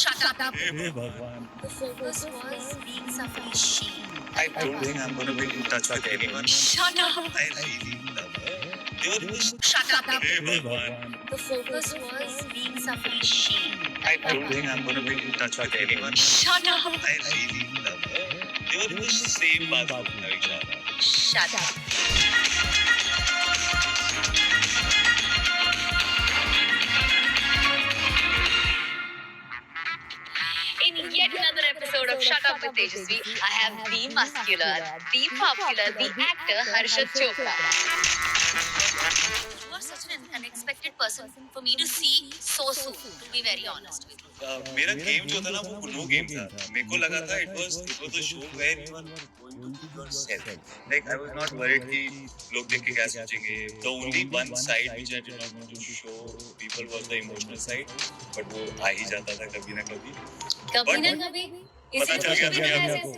Shut up. हे भगवान. The focus was being somebody's she. I don't think I'm gonna be in touch with anyone. Shut up. I really love her. They were in this. Shut up. हे भगवान. The focus was being somebody's she. I don't think I'm gonna be in touch with anyone. Shut up. I really love her. They were in the same bathroom, Aisha. Shut up. In yet another episode of Shut Up with Tejasvi, I have the muscular, the popular, the actor Harshad Chopra. You are such an unexpected person for me to see so soon, to be very honest with you. मेरा game जो था ना वो no game था. मेरे को लगा था it was a show where you are going to be yourself. Like I was not worried कि लोग देख के क्या सोचेंगे. The only one side which I did not want to show people was the emotional side. But वो आ ही जाता था कभी ना कभी. कभी ना कभी पता चल गया दुनिया को.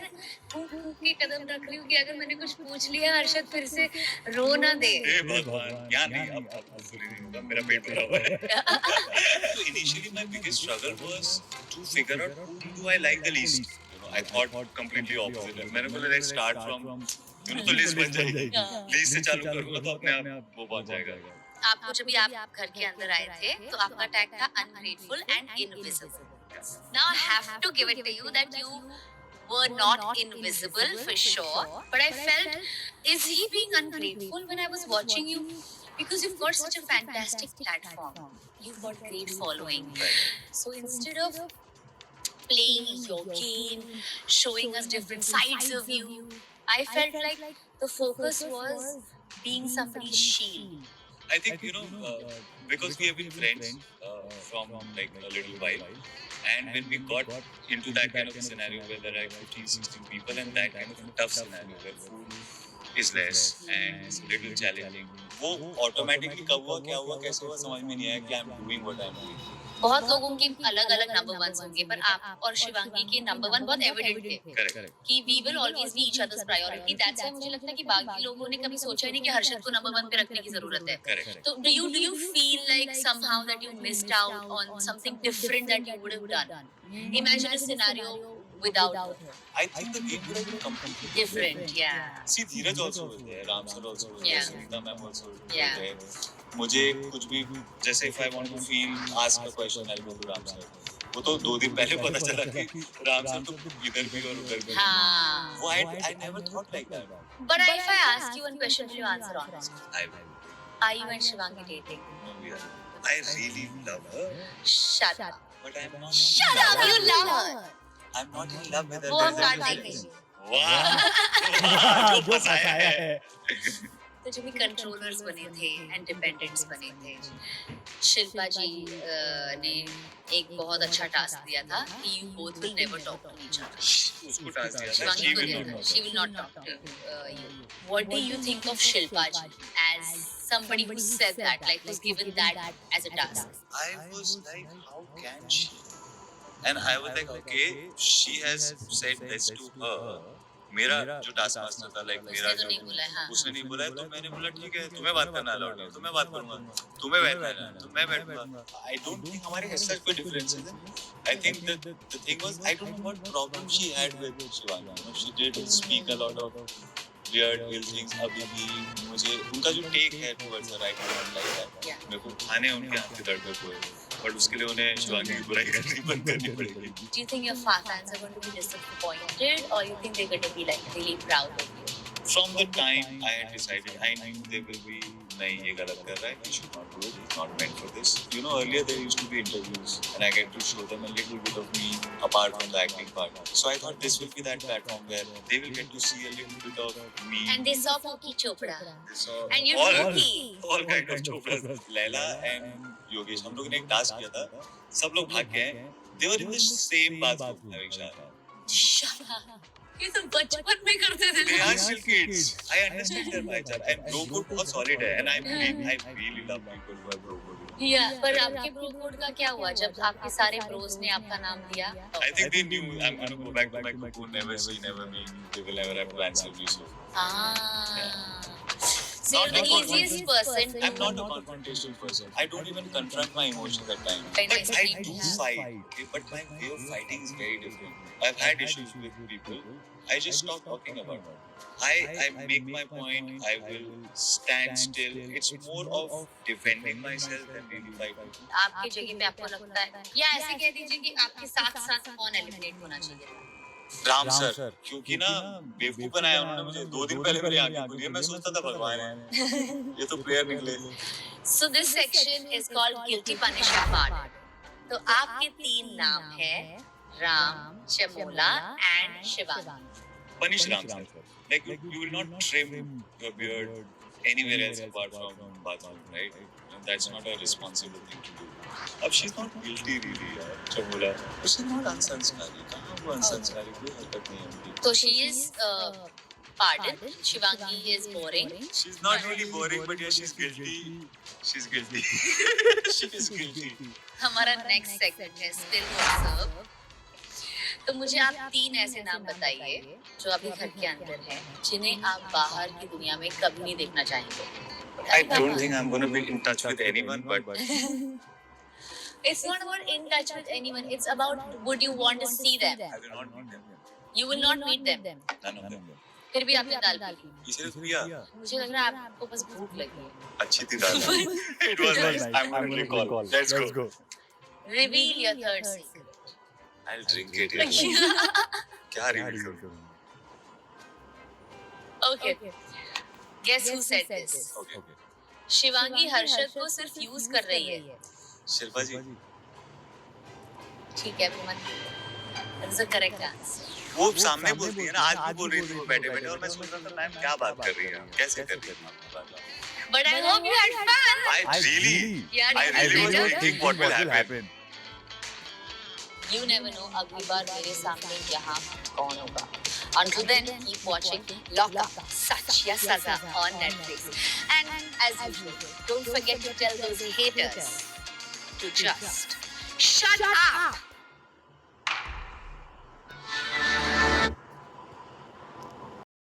के कदम रख रही हूँ कि अगर मैंने कुछ पूछ लिया हर्षद फिर से रो ना दे. हे भगवान क्या नहीं अब सुनी नहीं होगा मेरा पेट भरा हुआ है. So initially my biggest struggle was to figure out who do I like the least. You know, I thought completely opposite. मैंने बोला let's start from तो लिस्ट बन जाएगी. लिस्ट से चालू करूँगा तो अपने आप वो बन जाएगा. आपको जब आप घर के अंदर आए थे तो आपका टैग था ungrateful and invisible. Now I have to give it to you that you were not invisible for sure, but I felt, is he being ungrateful when I was watching you? Because you've got such a fantastic platform, you've got great following. So instead of playing your game, showing us different sides of you, I felt like the focus was being somebody's shield. I think because we have been friends from like a little while, and when we got into that kind of a scenario where there are 15-16 people and that kind of a tough scenario where food is less and it's a little challenging, वो automatically कब हुआ क्या हुआ कैसे हुआ समझ में नहीं आया कि I'm doing what I'm doing. बहुत लोगों के अलग अलग नंबर वन होंगे पर आप और शिवांगी के नंबर वन बहुत एविडेंट थे. Correct. कि we will always be each others priority. That's why मुझे लगता है कि बाकी लोगों ने कभी सोचा ही नहीं कि हर्षद को नंबर वन पे रखने की जरूरत है. Correct. तो do you feel like somehow that you missed out on something different that you would have done? Imagine a scenario without her. I think the game would have been completely Different, yeah. See, Dheeraj also was there, Ram sir also was there, Yeah. Sunita ma'am also was Yeah. there. मुझे कुछ भी जैसे if I want to feel ask a question I'll go to Ram sir. वो तो 2 दिन पहले पता चला कि राम सर तो इधर भी और उधर भी. हाँ. वो I never thought like that. But if I ask you one question, will you answer honestly? I will. Are you and Shivangi dating? No, we are. I really love her, Shut up. but I'm not. Shut up, you love her. I'm not in love with her. वो हम There's a काट देंगे. reason. वाह, जो फंसाया है. तो जो भी कंट्रोलर्स बने थे इंडिपेंडेंट्स बने थे, शिल्पा जी ने एक बहुत अच्छा टास्क दिया था कि you both will never talk to each other. उसको टास्क दिया था. शिवांगी She को will दिया not था talk. She will not talk to you. What do you think of Shilpa ji as somebody who said that, like was given that as a task? I was like, how can she? And I was like, okay, she has said this to her. मेरा जो task master था like मेरा उसने तो नहीं बोला है. हाँ. उसने नहीं बोला है तो मैंने बोला ठीक है तुम्हें बात करना अलाउड है तो मैं बात करूंगा. तुम्हें बैठना है तो मैं बैठूंगा. I don't think हमारे ऐसा कोई डिफरेंस है. I think the thing was I don't know what problem she had with Shivangi. You know, she did speak a lot of weird things. अभी भी मुझे उनका जो टेक है towards her right now like that. Yeah. मेरे को खाने उनके हाथ के दर्द में हुए. बट उसके लिए उन्हें शिवांगी की बुराई करनी बंद करनी पड़ेगी. Do you think your fans are going to be disappointed, or you think they're going to be like really proud of you? From the time I had decided, I knew they will be नहीं ये गलत कर रहा है, he should not do it, he's not meant for this. You know, earlier there used to be interviews and I get to show them a little bit of me apart from the acting part. So I thought this will be that platform where they will get to see a little bit of me. And they saw Pookie Chopra. They saw And you're all Pookie. kind of Chopras. Laila and Yogesh, हम लोग ने एक task किया था, सब लोग भाग गए. They were in the same bathroom, Avisha. Shut up. ये तो बचपन में करते थे. They are still kids. I understand their nature. And bro code बहुत solid है. And I really love people who are bro code. Yeah, पर आपके ब्रो कोड का क्या हुआ जब आपके सारे ब्रोस ने आपका नाम लिया? I think they knew I'm going to go back to my cocoon, never see, never me. They will never have to answer me. So. Ah. So you're the Not easiest person I'm to. not a confrontational person. I don't even confront my emotions at times. Very But nice I to do meet you. fight. Okay? But my way of fighting is very different. I've had issues with people. I just stop talking about it. I make my point. I will stand still. It's more of defending myself than really fighting. आपकी जगह पे आपको लगता है या ऐसे कह दीजिए कि आपके साथ साथ कौन एलिमिनेट होना चाहिए था? राम सर, क्योंकि ना बेवकूफ बनाया उन्होंने मुझे 2 दिन पहले मेरी आंखें खुली है, मैं सोचता था भगवान है, ये तो प्लेयर निकले। So this section is called guilty punishment part. तो आपके 3 नाम हैं Ram, Chamola and Shivangi. Punish Ram sir. Like you will not trim your beard anywhere else apart from bathroom, right? And that's not a responsible thing to do. अब she's not guilty really यार, Chamola. But she's not unsanskari. कहाँ वो unsanskari? कोई हरकत नहीं है उनकी. So she is pardoned. Shivangi is boring. She's not really boring, but yeah, she's guilty. She's guilty. She is guilty. हमारा next segment है spill or serve. तो मुझे आप 3 ऐसे नाम बताइए जो अभी घर के अंदर हैं, जिन्हें आप बाहर की दुनिया में कभी नहीं देखना चाहेंगे. I don't think I'm going to be in touch with anyone, but It's not about in touch with anyone. It's about would you want to see them? I will not meet them. You will not meet them. None of them. फिर भी आपने दाल P ली. इसीलिए तो किया. मुझे लग रहा है आपको बस भूख लगी है. अच्छी थी दाल. It was nice. I'm going to recall. Let's go. Reveal your third secret. I'll drink it. क्या reveal करूँ? Okay. Guess who said this? Okay. Shivangi Harshad को सिर्फ यूज कर रही है. शिल्पा जी. ठीक है मत. That is the correct answer. वो सामने बोलती है ना, आज भी बोल रही थी वो बैठे-बैठे और मैं सोच रहा था मैम क्या बात कर रही हैं, कैसे कर रही हैं. But I hope you had fun. I really was Yeah, thinking what will happen. You never know अगली बार मेरे सामने यहाँ कौन होगा. Until then, keep watching Lock Up, Sach Ya Saza on Netflix. And as usual, don't forget to tell those haters to just shut up.